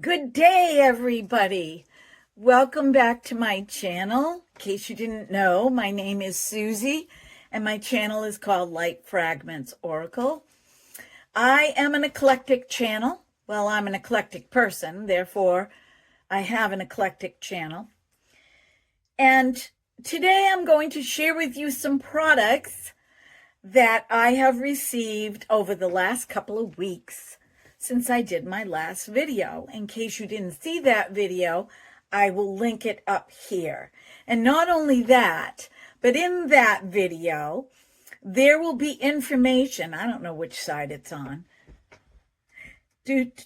Good day, everybody. Welcome back to my channel. In case you didn't know, my name is Susie, and my channel is called Light Fragments Oracle. I am an eclectic channel. Well, I'm an eclectic person, therefore I have an eclectic channel. And today I'm going to share with you some products that I have received over the last couple of weeks since I did my last video. In case you didn't see that video, I will link it up here. And not only that, but in that video, there will be information. I don't know which side it's on. Could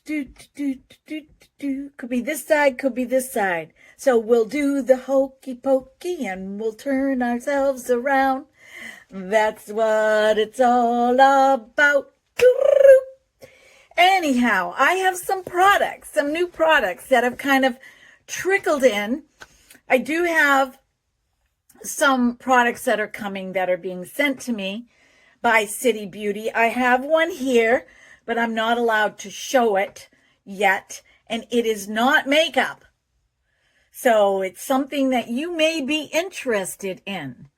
be this side, could be this side. So we'll do the hokey pokey and we'll turn ourselves around. That's what it's all about. Anyhow, I have some products, some new products that have kind of trickled in. I do have some products that are coming that are being sent to me by City Beauty. I have one here, but I'm not allowed to show it yet, and it is not makeup. So it's something that you may be interested in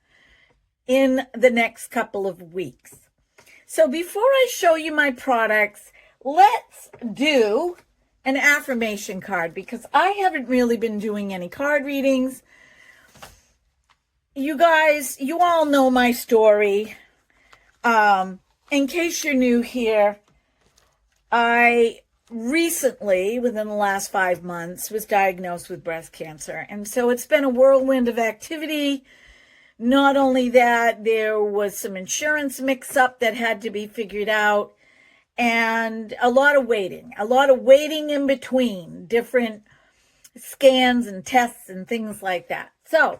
the next couple of weeks. So before I show you my products, let's do an affirmation card because I haven't really been doing any card readings. You guys, you all know my story. In case you're new here, I recently, within the last 5 months, was diagnosed with breast cancer. And so it's been a whirlwind of activity. Not only that, there was some insurance mix-up that had to be figured out. And a lot of waiting in between different scans and tests and things like that. So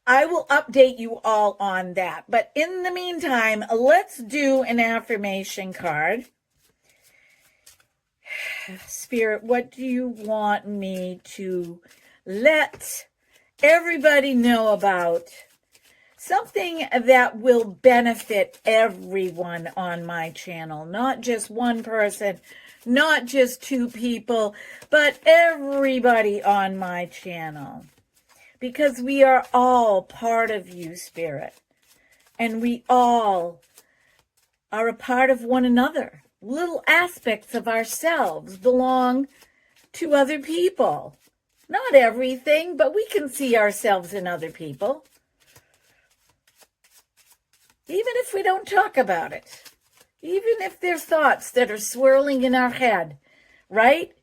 I will update you all on that. But in the meantime, let's do an affirmation card. Spirit, what do you want me to let everybody know about? Something that will benefit everyone on my channel, not just one person, not just two people, but everybody on my channel. Because we are all part of you, Spirit. And we all are a part of one another. Little aspects of ourselves belong to other people. Not everything, but we can see ourselves in other people. Even if we don't talk about it, even if there's thoughts that are swirling in our head, right?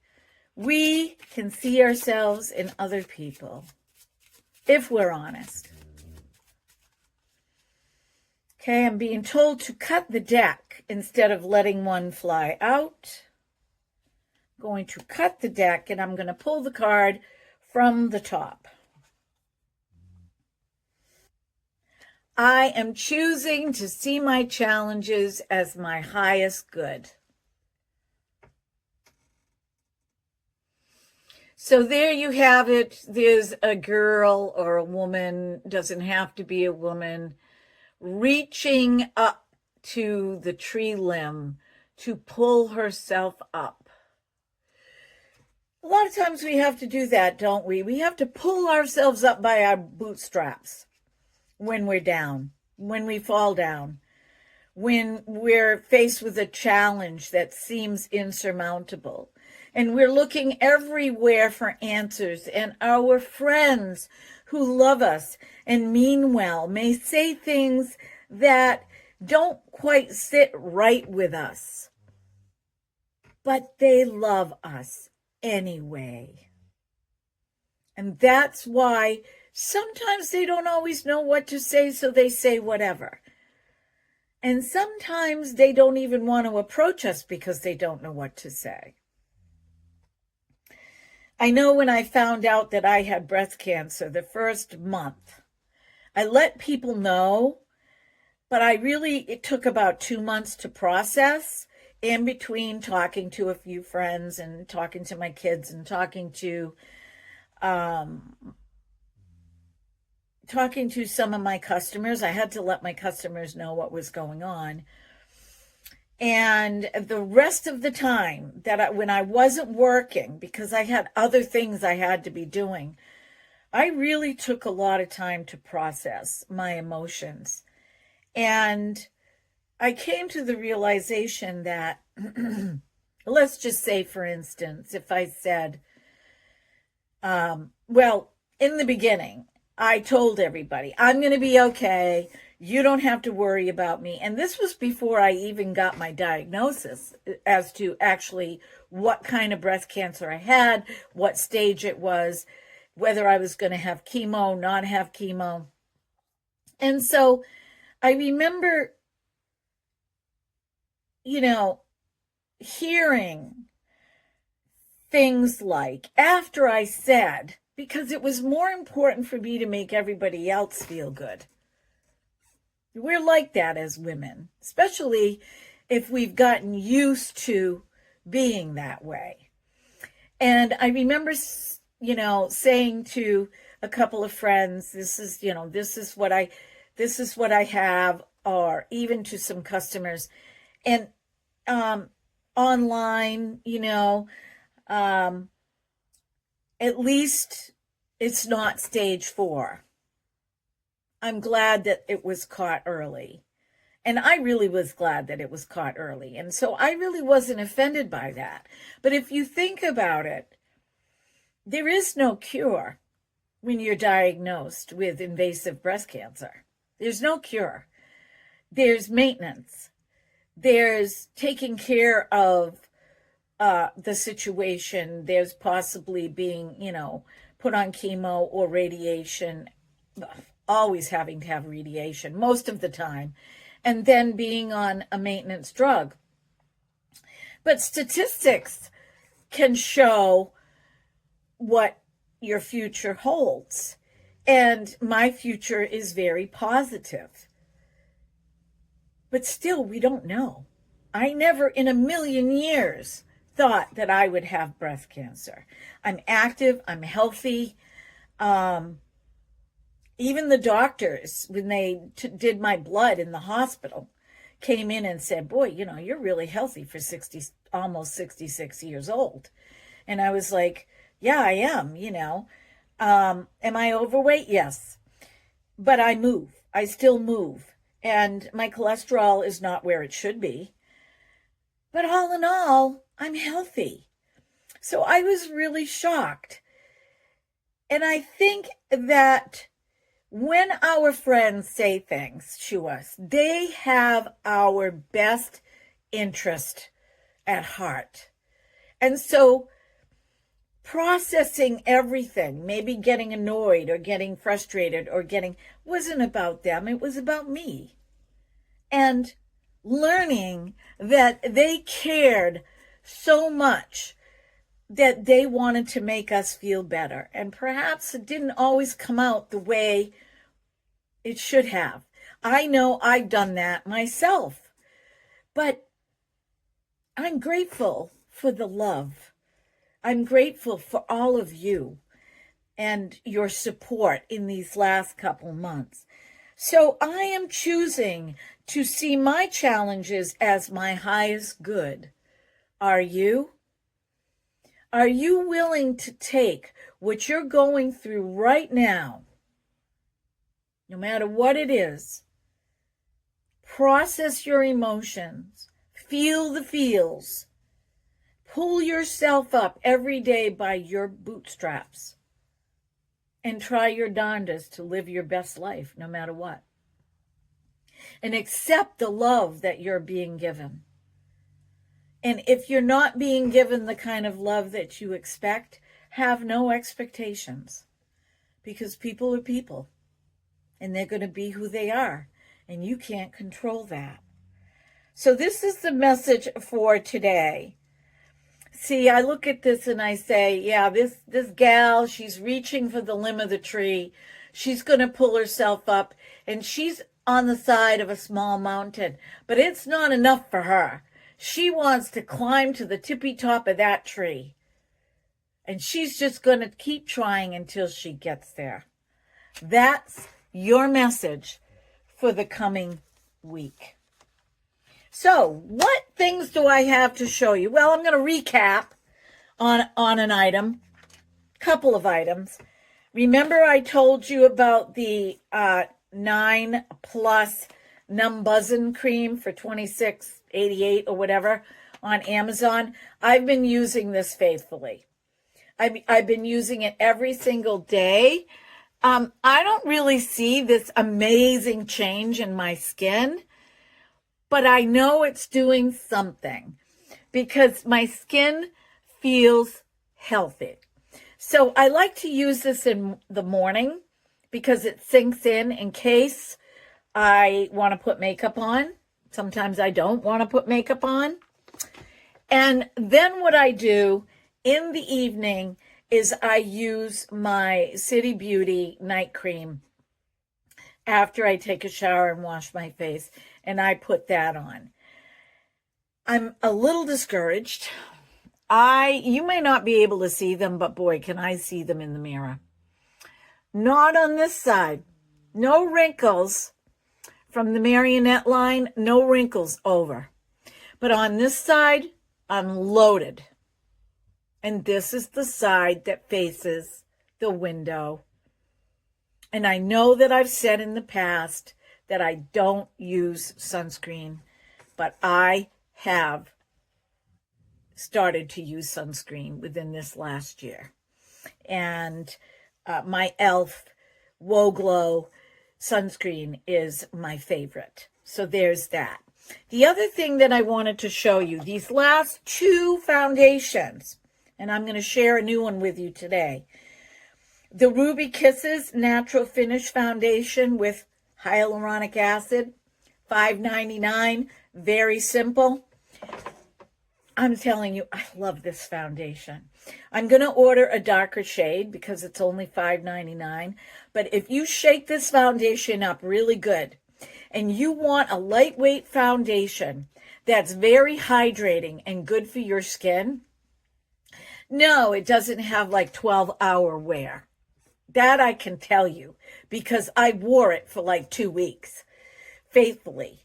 We can see ourselves in other people, if we're honest. Okay, I'm being told to cut the deck instead of letting one fly out. I'm going to cut the deck, and I'm going to pull the card from the top. I am choosing to see my challenges as my highest good. So there you have it. There's a girl or a woman, doesn't have to be a woman, reaching up to the tree limb to pull herself up. A lot of times we have to do that, don't we? We have to pull ourselves up by our bootstraps. When we're down, when we fall down, when we're faced with a challenge that seems insurmountable, and we're looking everywhere for answers, and our friends who love us and mean well may say things that don't quite sit right with us, but they love us anyway. And that's why sometimes they don't always know what to say, so they say whatever. And sometimes they don't even want to approach us because they don't know what to say. I know when I found out that I had breast cancer the first month, I let people know, but it took about 2 months to process in between talking to a few friends and talking to my kids and talking to some of my customers. I had to let my customers know what was going on. And the rest of the time when I wasn't working, because I had other things I had to be doing, I really took a lot of time to process my emotions. And I came to the realization that, let's just say, for instance, if I said, well, in the beginning, I told everybody, I'm going to be okay. You don't have to worry about me. And this was before I even got my diagnosis as to actually what kind of breast cancer I had, what stage it was, whether I was going to have chemo, not have chemo. And so I remember, hearing things like, after I said, because it was more important for me to make everybody else feel good. We're like that as women, especially if we've gotten used to being that way. And I remember, saying to a couple of friends, this is what I have, or even to some customers, and online, at least it's not stage 4. I'm glad that it was caught early. And I really was glad that it was caught early. And so I really wasn't offended by that. But if you think about it, there is no cure when you're diagnosed with invasive breast cancer. There's no cure. There's maintenance. There's taking care of the situation. There's possibly being, put on chemo or radiation, always having to have radiation most of the time, and then being on a maintenance drug. But statistics can show what your future holds. And my future is very positive. But still, we don't know. I never in a million years thought that I would have breast cancer. I'm active, I'm healthy. Even the doctors, when they did my blood in the hospital, came in and said, boy, you're really healthy for almost 66 years old. And I was like, yeah, I am, Am I overweight? Yes. But I move. I still move. And my cholesterol is not where it should be. But all in all, I'm healthy. So I was really shocked. And I think that when our friends say things to us, they have our best interest at heart. And so processing everything, maybe getting annoyed or getting frustrated or wasn't about them. It was about me. And learning that they cared so much that they wanted to make us feel better. And perhaps it didn't always come out the way it should have. I know I've done that myself. But I'm grateful for the love. I'm grateful for all of you and your support in these last couple months. So I am choosing to see my challenges as my highest good. Are you? Are you willing to take what you're going through right now, no matter what it is, process your emotions, feel the feels, pull yourself up every day by your bootstraps, and try your darndest to live your best life no matter what. And accept the love that you're being given. And if you're not being given the kind of love that you expect, have no expectations. Because people are people. And they're going to be who they are. And you can't control that. So this is the message for today. See, I look at this and I say, yeah, this gal, she's reaching for the limb of the tree. She's going to pull herself up. And she's on the side of a small mountain. But it's not enough for her. She wants to climb to the tippy top of that tree. And she's just going to keep trying until she gets there. That's your message for the coming week. So what things do I have to show you? Well, I'm going to recap on an item, couple of items. Remember I told you about the 9 Plus Numbuzzin cream for $26.88 or whatever on Amazon. I've been using this faithfully. I've been using it every single day. I don't really see this amazing change in my skin, but I know it's doing something because my skin feels healthy. So I like to use this in the morning because it sinks in case I want to put makeup on. Sometimes I don't want to put makeup on. And then what I do in the evening is I use my City Beauty night cream after I take a shower and wash my face, and I put that on. I'm a little discouraged. You may not be able to see them, but boy, can I see them in the mirror. Not on this side. No wrinkles from the marionette line, no wrinkles over. But on this side, I'm loaded. And this is the side that faces the window. And I know that I've said in the past that I don't use sunscreen, but I have started to use sunscreen within this last year. And my e.l.f. Whoa Glow sunscreen is my favorite. So there's that. The other thing that I wanted to show you, these last two foundations, and I'm going to share a new one with you today. The Ruby Kisses Natural Finish Foundation with hyaluronic acid, $5.99, very simple. I'm telling you, I love this foundation. I'm going to order a darker shade because it's only $5.99. But if you shake this foundation up really good and you want a lightweight foundation that's very hydrating and good for your skin, no, it doesn't have like 12-hour wear. That I can tell you because I wore it for like 2 weeks faithfully.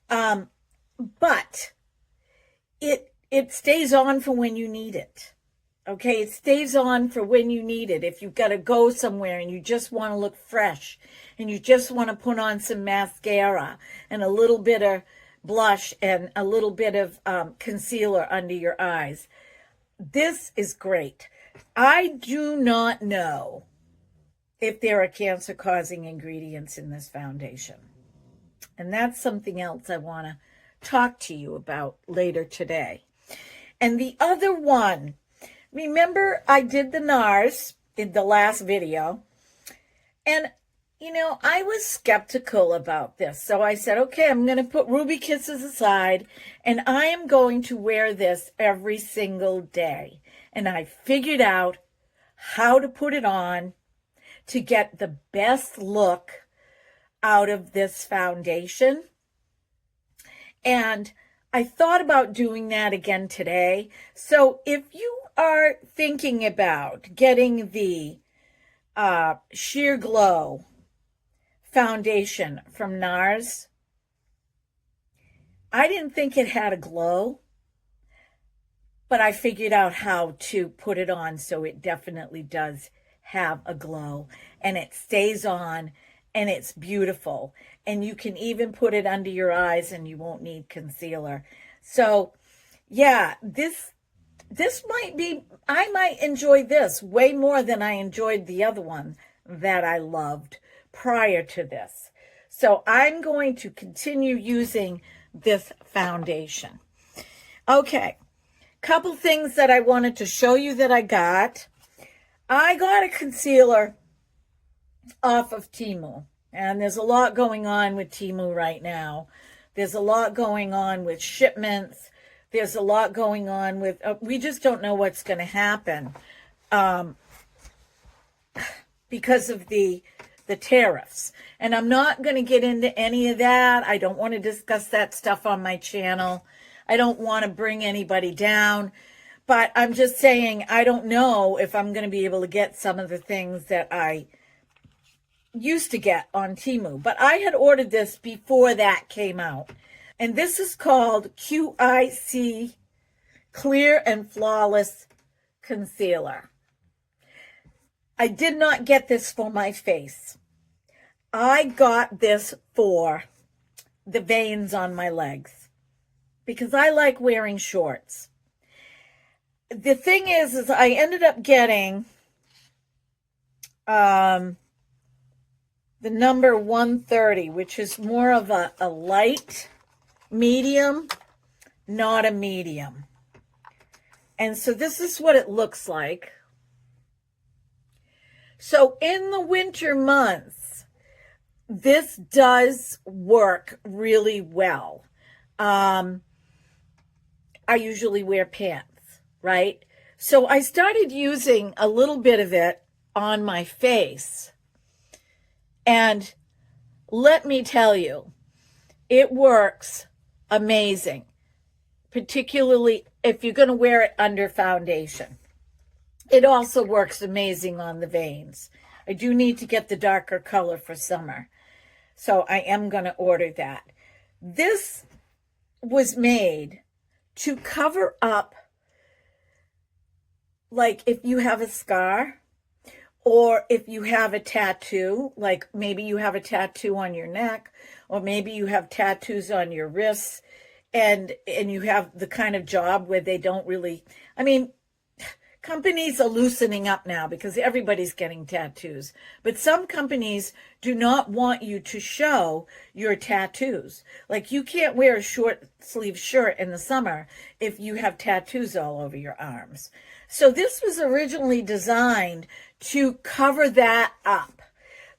But it stays on for when you need it. Okay, it stays on for when you need it. If you've got to go somewhere and you just want to look fresh and you just want to put on some mascara and a little bit of blush and a little bit of concealer under your eyes, this is great. I do not know if there are cancer-causing ingredients in this foundation. And that's something else I want to talk to you about later today. And the other one, remember I did the NARS in the last video, and you know, I was skeptical about this. So I said, okay, I'm going to put Ruby Kisses aside, and I am going to wear this every single day. And I figured out how to put it on to get the best look out of this foundation. And I thought about doing that again today. So if you are thinking about getting the Sheer Glow foundation from NARS, I didn't think it had a glow, but I figured out how to put it on so it definitely does have a glow, and it stays on, and it's beautiful, and you can even put it under your eyes and you won't need concealer. So yeah, this might be, I might enjoy this way more than I enjoyed the other one that I loved prior to this. So I'm going to continue using this foundation. Okay, couple things that I wanted to show you that I got. I got a concealer off of Temu, and there's a lot going on with Temu right now. There's a lot going on with shipments. There's a lot going on with, we just don't know what's going to happen because of the tariffs. And I'm not going to get into any of that. I don't want to discuss that stuff on my channel. I don't want to bring anybody down. But I'm just saying, I don't know if I'm going to be able to get some of the things that I used to get on Temu. But I had ordered this before that came out. And this is called QIC Clear and Flawless Concealer. I did not get this for my face. I got this for the veins on my legs because I like wearing shorts. The thing is I ended up getting the number 130, which is more of a light medium, not a medium. And so this is what it looks like. So in the winter months, this does work really well. I usually wear pants, right? So I started using a little bit of it on my face. And let me tell you, it works amazing, particularly if you're going to wear it under foundation. It also works amazing on the veins. I do need to get the darker color for summer, so I am going to order that. This was made to cover up, like if you have a scar or if you have a tattoo, like maybe you have a tattoo on your neck or maybe you have tattoos on your wrists and you have the kind of job where they don't really, I mean, companies are loosening up now because everybody's getting tattoos. But some companies do not want you to show your tattoos. Like you can't wear a short sleeve shirt in the summer if you have tattoos all over your arms. So this was originally designed to cover that up.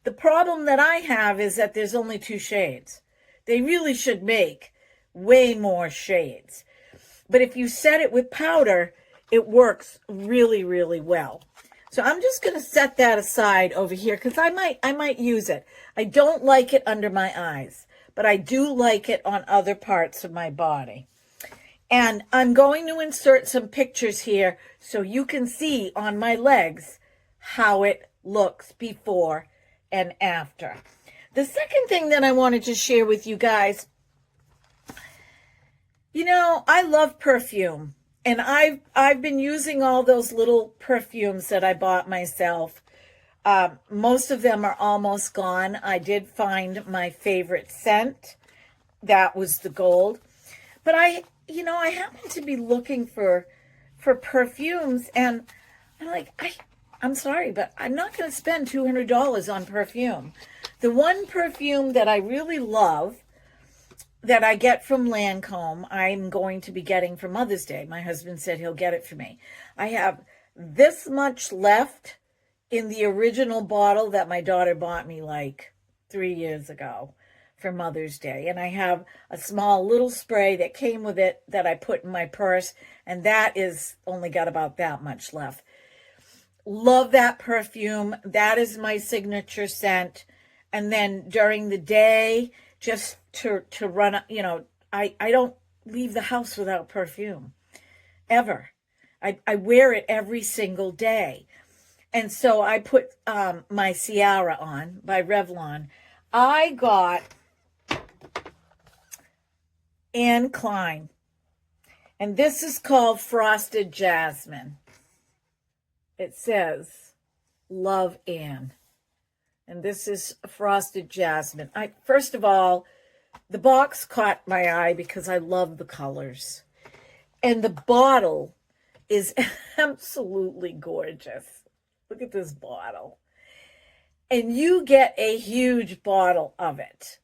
The problem that I have is that there's only 2 shades. They really should make way more shades. But if you set it with powder, it works really, really well. So I'm just going to set that aside over here because I might use it. I don't like it under my eyes, but I do like it on other parts of my body. And I'm going to insert some pictures here so you can see on my legs how it looks before and after. The second thing that I wanted to share with you guys, you know, I love perfume. And I've been using all those little perfumes that I bought myself. Most of them are almost gone. I did find my favorite scent. That was the gold. But I happen to be looking for perfumes, and I'm like, I'm sorry, but I'm not going to spend $200 on perfume. The one perfume that I really love that I get from Lancome, I'm going to be getting for Mother's Day. My husband said he'll get it for me. I have this much left in the original bottle that my daughter bought me like 3 years ago for Mother's Day. And I have a small little spray that came with it that I put in my purse, and that is only got about that much left. Love that perfume. That is my signature scent. And then during the day, just to run, you know, I don't leave the house without perfume, ever. I wear it every single day. And so I put my Ciara on by Revlon. I got Anne Klein, and this is called Frosted Jasmine. It says, Love Anne. And this is Frosted Jasmine. First of all, the box caught my eye because I love the colors. And the bottle is absolutely gorgeous. Look at this bottle. And you get a huge bottle of it.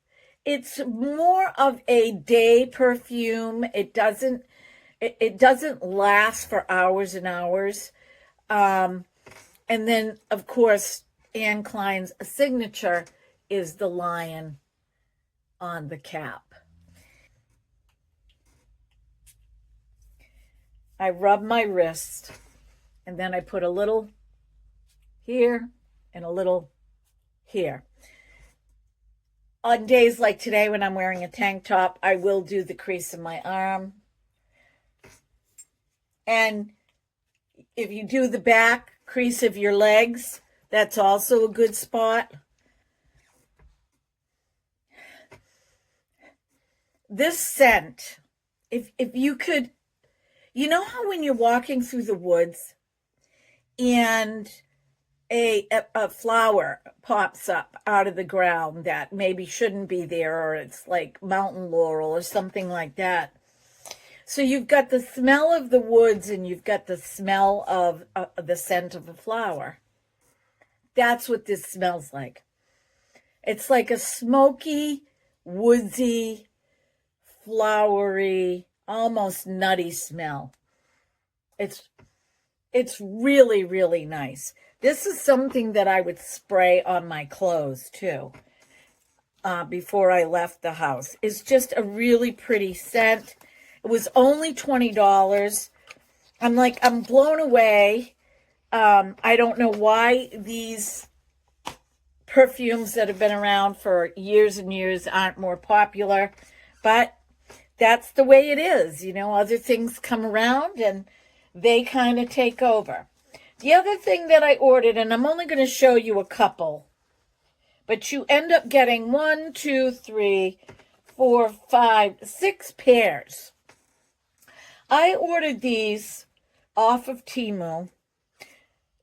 It's more of a day perfume. It doesn't last for hours and hours. And then, of course, Anne Klein's signature is the lion on the cap. I rub my wrist, and then I put a little here and a little here. On days like today when I'm wearing a tank top, I will do the crease of my arm. And if you do the back crease of your legs, that's also a good spot. this scent, if you could, you know how when you're walking through the woods and a flower pops up out of the ground that maybe shouldn't be there, or it's like mountain laurel or something like that. So you've got the smell of the woods and you've got the smell of the scent of a flower. That's what this smells like. It's like a smoky, woodsy, flowery, almost nutty smell. It's really, really nice. This is something that I would spray on my clothes too, before I left the house. It's just a really pretty scent. It was only $20. I'm blown away. I don't know why these perfumes that have been around for years and years aren't more popular, but that's the way it is. You know, other things come around and they kind of take over. The other thing that I ordered, and I'm only going to show you a couple, but you end up getting 1, 2, 3, 4, 5, 6 pairs. I ordered these off of Temu.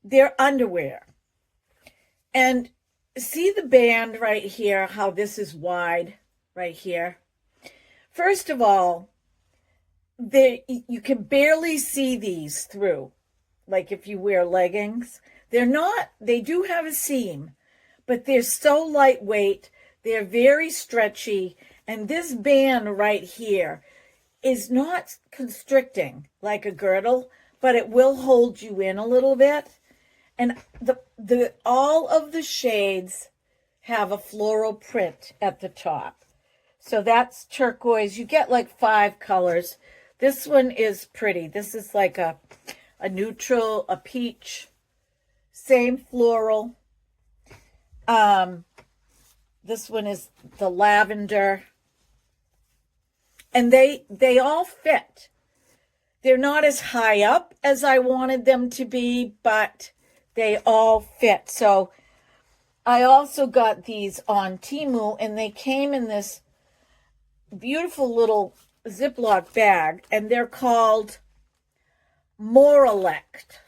They're underwear. And see the band right here, how this is wide right here? First of all, you can barely see these through, like if you wear leggings. They do have a seam, but they're so lightweight, they're very stretchy, and this band right here is not constricting like a girdle, but it will hold you in a little bit. And all of the shades have a floral print at the top. So that's turquoise. You get like 5 colors. This one is pretty. This is like a neutral, a peach, same floral. This one is the lavender. And they all fit. They're not as high up as I wanted them to be, but they all fit. So I also got these on Temu, and they came in this beautiful little Ziploc bag, and they're called Morelect.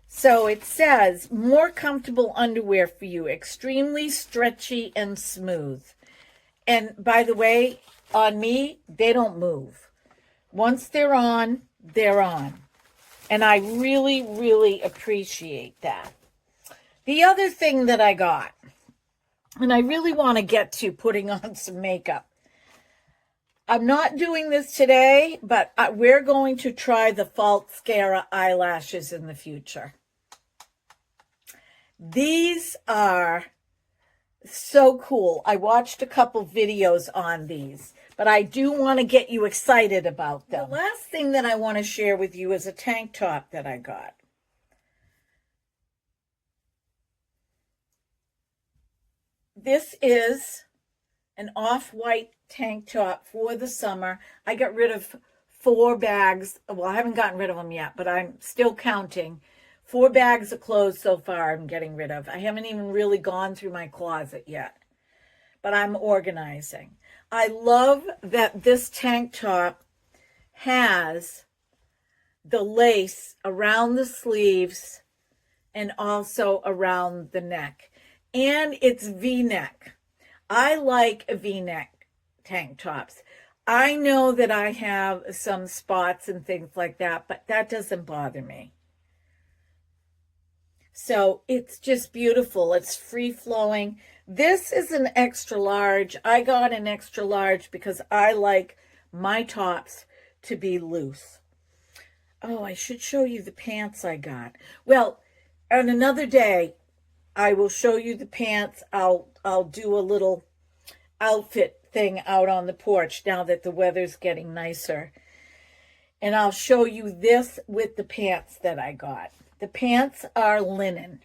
So it says, more comfortable underwear for you, extremely stretchy and smooth. And by the way, on me, they don't move. Once they're on, they're on. And I really, really appreciate that. The other thing that I got, and I really want to get to putting on some makeup. I'm not doing this today, but we're going to try the Mascara eyelashes in the future. These are so cool. I watched a couple videos on these, but I do want to get you excited about them. The last thing that I want to share with you is a tank top that I got. This is an off-white tank top for the summer. I got rid of 4 bags. Well, I haven't gotten rid of them yet, but I'm still counting. 4 bags of clothes so far I'm getting rid of. I haven't even really gone through my closet yet, but I'm organizing. I love that this tank top has the lace around the sleeves and also around the neck. And it's V-neck. I like V-neck tank tops. I know that I have some spots and things like that, but that doesn't bother me. So it's just beautiful. It's free-flowing. This is an extra large. I got an extra large because I like my tops to be loose. Oh, I should show you the pants I got. Well, on another day, I will show you the pants. I'll do a little outfit thing out on the porch now that the weather's getting nicer. And I'll show you this with the pants that I got. The pants are linen.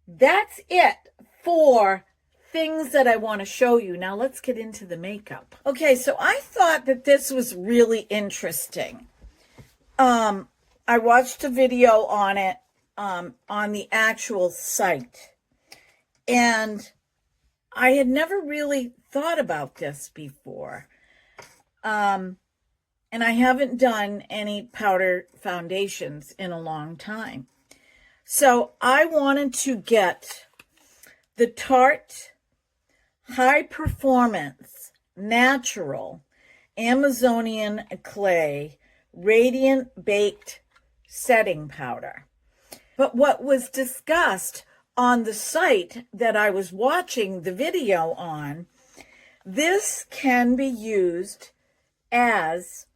That's it for things that I want to show you. Now let's get into the makeup. Okay, so I thought that this was really interesting. I watched a video on it on the actual site. And I had never really thought about this before. And I haven't done any powder foundations in a long time. So I wanted to get the Tarte High Performance Natural Amazonian Clay Radiant Baked Setting Powder. But what was discussed on the site that I was watching the video on, this can be used as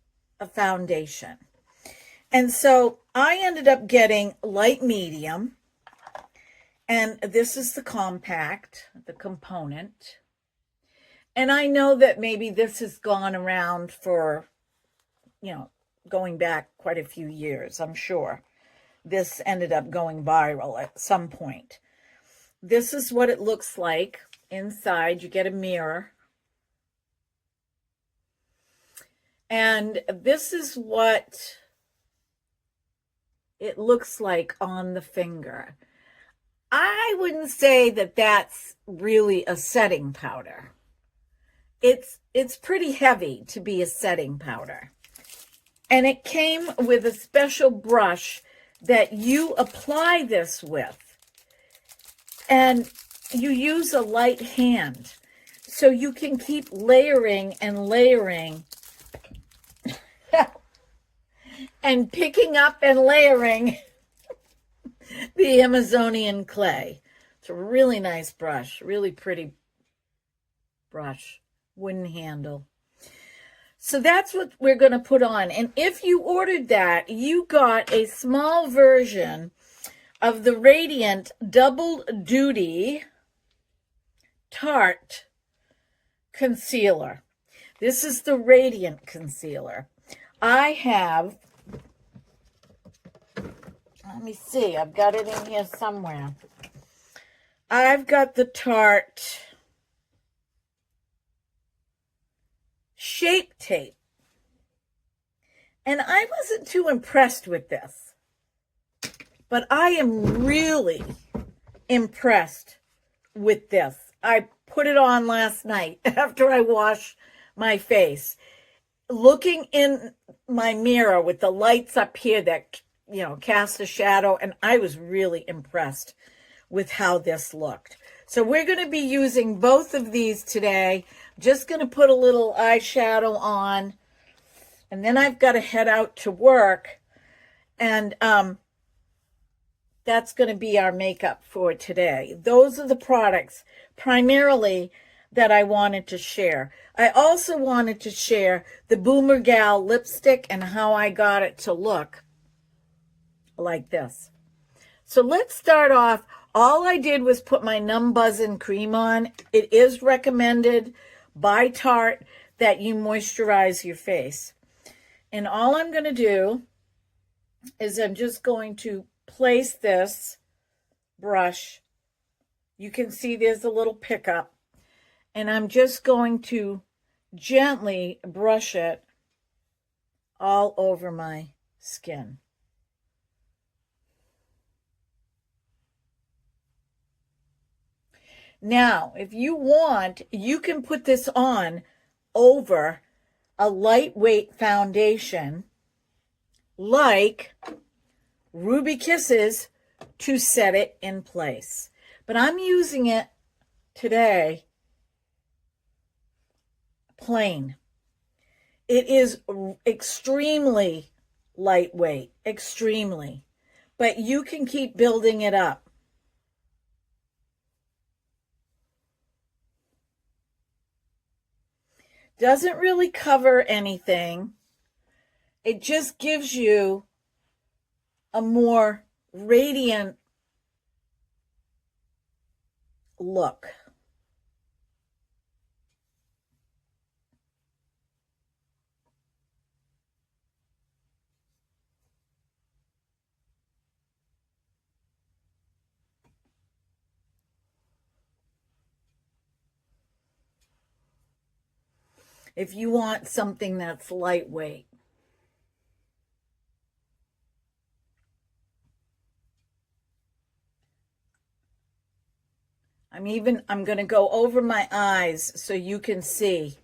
a foundation. And so I ended up getting light medium, and this is the compact, the component. And I know that maybe this has gone around for, going back quite a few years, I'm sure. This ended up going viral at some point. This is what it looks like inside. You get a mirror. And this is what it looks like on the finger. I wouldn't say that that's really a setting powder. It's pretty heavy to be a setting powder. And it came with a special brush that you apply this with. And you use a light hand. So you can keep layering and layering. And picking up and layering the Amazonian clay. It's a really nice brush, really pretty brush, wooden handle. So that's what we're going to put on. And if you ordered that, you got a small version of the Radiant Double Duty Tarte Concealer. This is the Radiant Concealer. I have, let me see, I've got it in here somewhere. I've got the Tarte Shape Tape. And I wasn't too impressed with this. But I am really impressed with this. I put it on last night after I washed my face. Looking in my mirror with the lights up here that, cast a shadow, and I was really impressed with how this looked. So we're going to be using both of these today. Just going to put a little eyeshadow on, and then I've got to head out to work, and that's going to be our makeup for today. Those are the products primarily that I wanted to share. I also wanted to share the Boomer Gal lipstick and how I got it to look like this. So let's start off. All I did was put my Numb Buzzin' cream on. It is recommended by Tarte that you moisturize your face. And all I'm going to do is I'm just going to place this brush. You can see there's a little pickup. And I'm just going to gently brush it all over my skin. Now, if you want, you can put this on over a lightweight foundation like Ruby Kisses to set it in place. But I'm using it today plain. It is extremely lightweight, extremely. But you can keep building it up. Doesn't really cover anything. It just gives you a more radiant look. If you want something that's lightweight. I'm going to go over my eyes so you can see.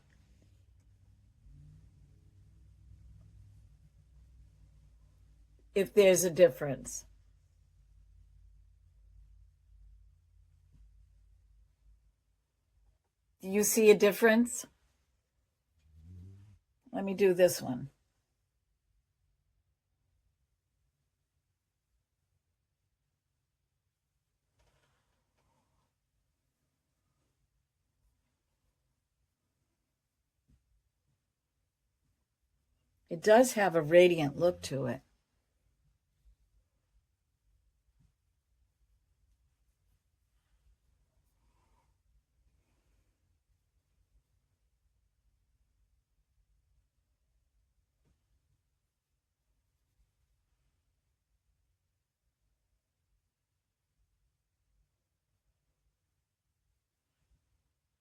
If there's a difference. Do you see a difference? Let me do this one. It does have a radiant look to it.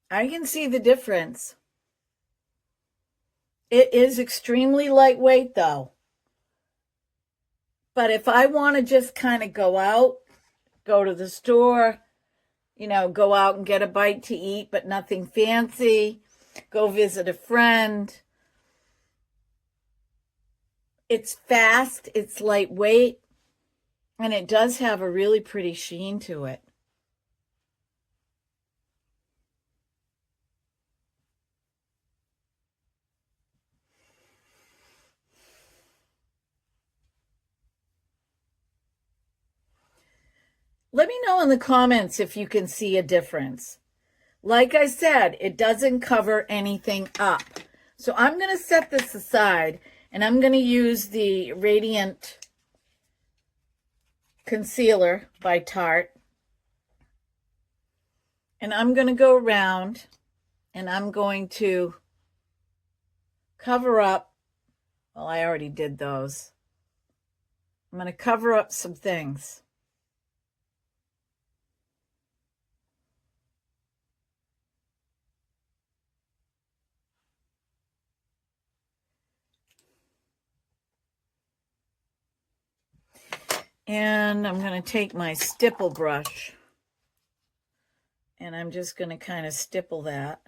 I can see the difference. It is extremely lightweight though. But if I want to just kind of go out, go to the store, go out and get a bite to eat, but nothing fancy, go visit a friend. It's fast, it's lightweight, and it does have a really pretty sheen to it. Let me know in the comments if you can see a difference. Like I said, it doesn't cover anything up. So I'm going to set this aside, and I'm going to use the Radiant Concealer by Tarte. And I'm going to go around, and I'm going to cover up. Well, I already did those. I'm going to cover up some things. And I'm going to take my stipple brush, and I'm just going to kind of stipple that.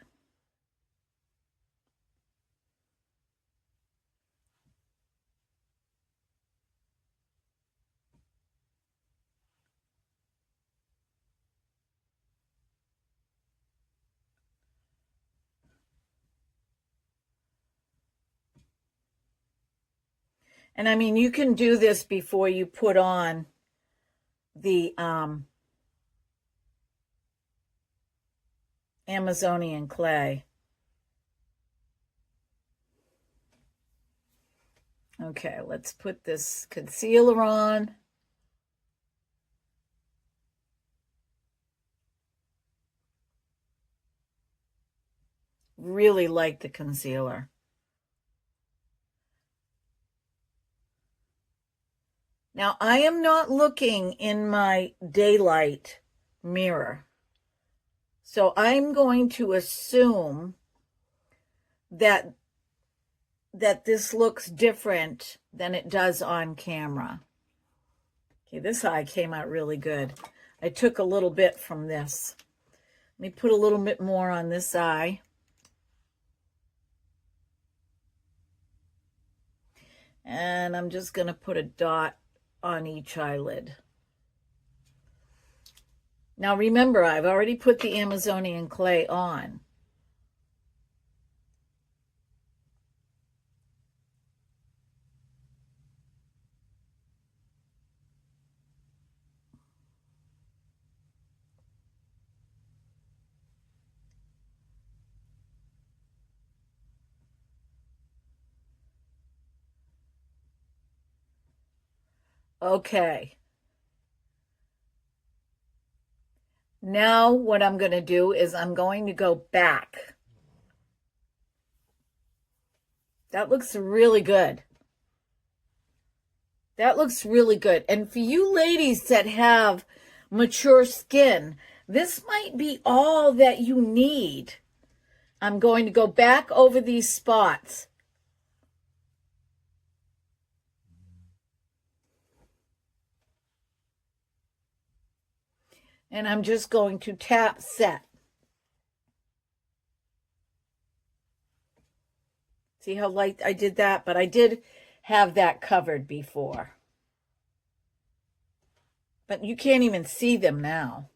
And I mean, you can do this before you put on the Amazonian clay. Okay, let's put this concealer on. Really like the concealer. Now, I am not looking in my daylight mirror. So I'm going to assume that this looks different than it does on camera. Okay, this eye came out really good. I took a little bit from this. Let me put a little bit more on this eye. And I'm just going to put a dot on each eyelid. Now remember, I've already put the Amazonian clay on. Okay. Now what I'm going to do is I'm going to go back. That looks really good. That looks really good. And for you ladies that have mature skin, this might be all that you need. I'm going to go back over these spots. And I'm just going to tap set. See how light I did that? But I did have that covered before. But you can't even see them now.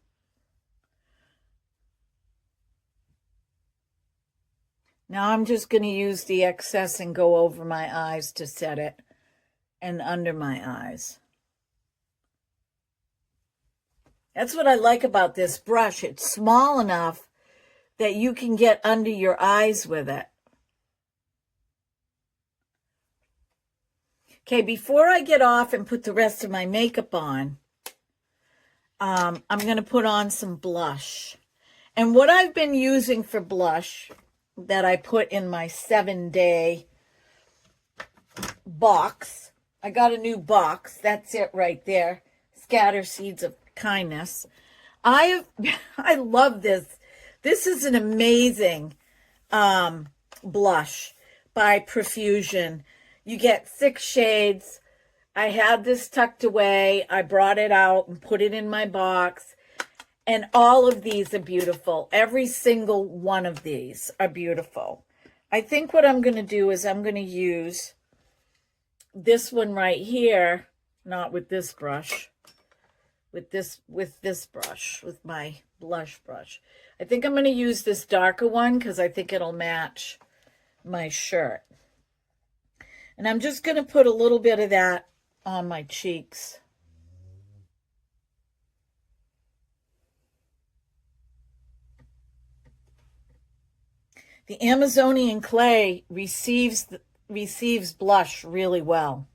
Now I'm just going to use the excess and go over my eyes to set it, and under my eyes. That's what I like about this brush. It's small enough that you can get under your eyes with it. Okay, before I get off and put the rest of my makeup on, I'm going to put on some blush. And what I've been using for blush that I put in my 7-day box, I got a new box. That's it right there. Scatter Seeds of Kindness. I love this. This is an amazing blush by Profusion. You get 6 shades. I had this tucked away. I brought it out and put it in my box. And all of these are beautiful. Every single one of these are beautiful. I think what I'm going to do is I'm going to use this one right here, not with this brush, with this brush, with my blush brush. I think I'm going to use this darker one because I think it'll match my shirt. And I'm just going to put a little bit of that on my cheeks. The Amazonian clay receives blush really well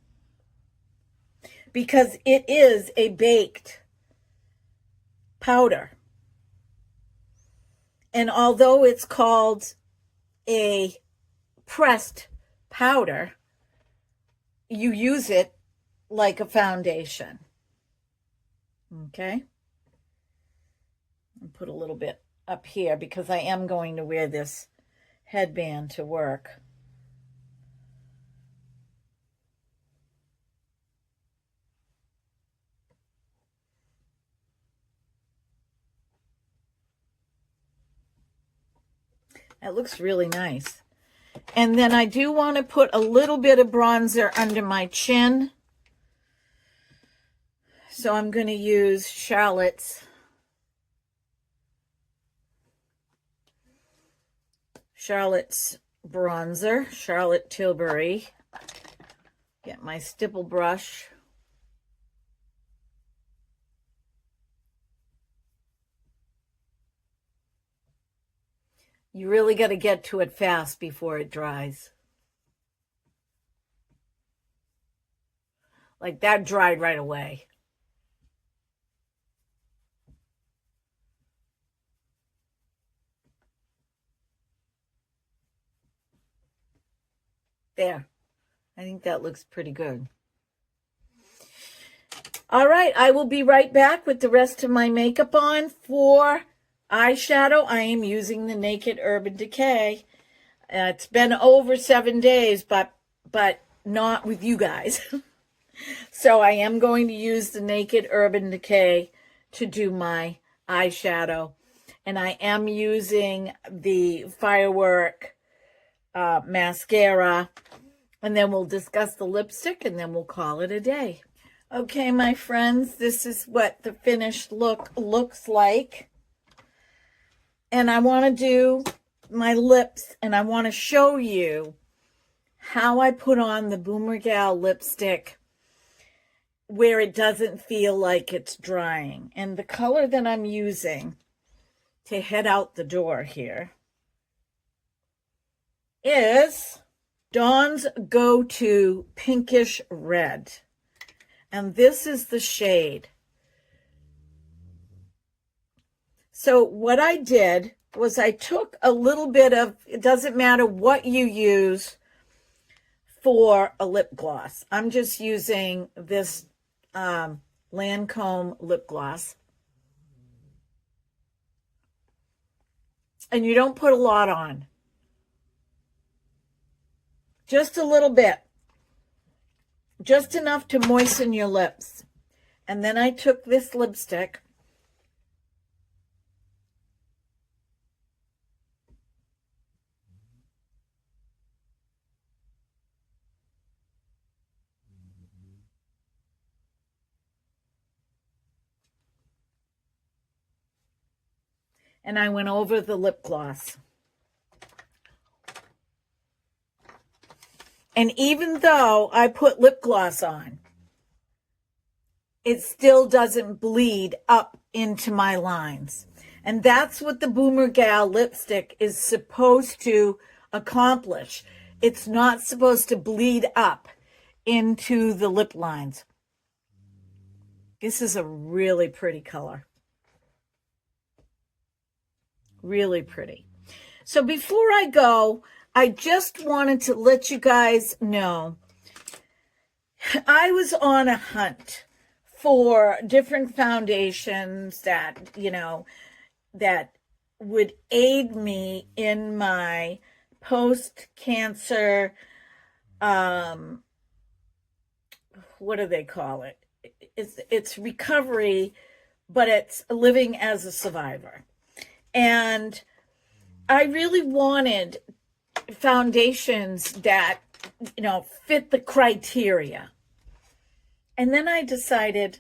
because it is a baked powder. And although it's called a pressed powder, you use it like a foundation. Okay? I'll put a little bit up here because I am going to wear this headband to work. That looks really nice. And then I do want to put a little bit of bronzer under my chin. So I'm going to use Charlotte's bronzer, Charlotte Tilbury. Get my stipple brush. You really got to get to it fast before it dries. Like that dried right away. There. I think that looks pretty good. All right, I will be right back with the rest of my makeup on. For eyeshadow, I am using the Naked Urban Decay. It's been over 7 days, but not with you guys. So I am going to use the Naked Urban Decay to do my eyeshadow. And I am using the Firework mascara. And then we'll discuss the lipstick and then we'll call it a day. Okay, my friends, this is what the finished look looks like. And I want to do my lips and I want to show you how I put on the Boomergal lipstick where it doesn't feel like it's drying. And the color that I'm using to head out the door here is Dawn's Go-To Pinkish Red. And this is the shade. So what I did was I took a little bit of, it doesn't matter what you use for a lip gloss. I'm just using this Lancome lip gloss. And you don't put a lot on. Just a little bit. Just enough to moisten your lips. And then I took this lipstick and I went over the lip gloss. And even though I put lip gloss on, it still doesn't bleed up into my lines. And that's what the Boomer Gal lipstick is supposed to accomplish. It's not supposed to bleed up into the lip lines. This is a really pretty color. Really pretty. So before I go, I just wanted to let you guys know I was on a hunt for different foundations that, that would aid me in my post-cancer, what do they call it? It's recovery, but it's living as a survivor. And I really wanted foundations that, fit the criteria. And then I decided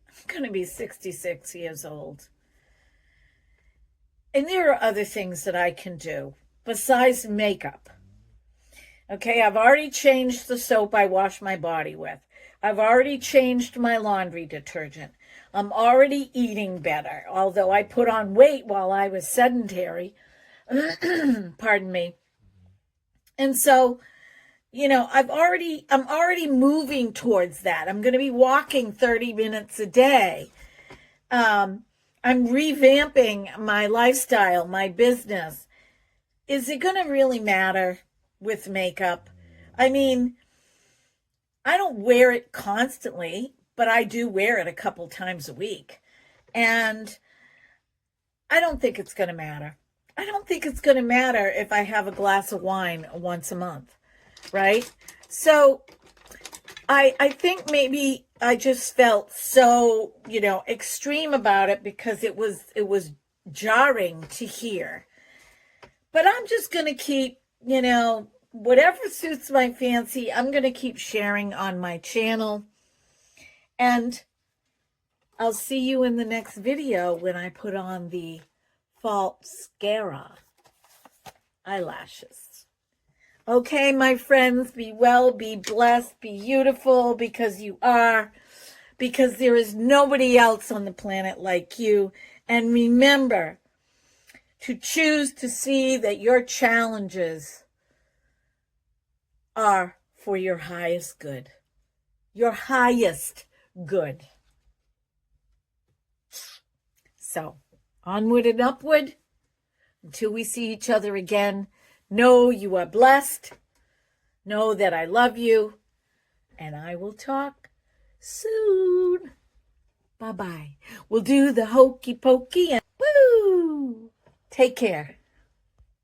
I'm going to be 66 years old. And there are other things that I can do besides makeup. Okay, I've already changed the soap I wash my body with. I've already changed my laundry detergent. I'm already eating better, although I put on weight while I was sedentary. Pardon me. And so, I'm already moving towards that. I'm going to be walking 30 minutes a day. I'm revamping my lifestyle, my business. Is it going to really matter with makeup? I mean, I don't wear it constantly, but I do wear it a couple times a week. And I don't think it's going to matter. I don't think it's going to matter if I have a glass of wine once a month, right? So I think maybe I just felt so, extreme about it because it was jarring to hear. But I'm just going to keep, whatever suits my fancy, I'm going to keep sharing on my channel. And I'll see you in the next video when I put on the Mascara eyelashes. Okay, my friends, be well, be blessed, be beautiful, because you are, because there is nobody else on the planet like you. And remember to choose to see that your challenges are for your highest good. Your highest good. So, onward and upward, until we see each other again. Know you are blessed. Know that I love you. And I will talk soon. Bye-bye. We'll do the hokey pokey and woo! Take care.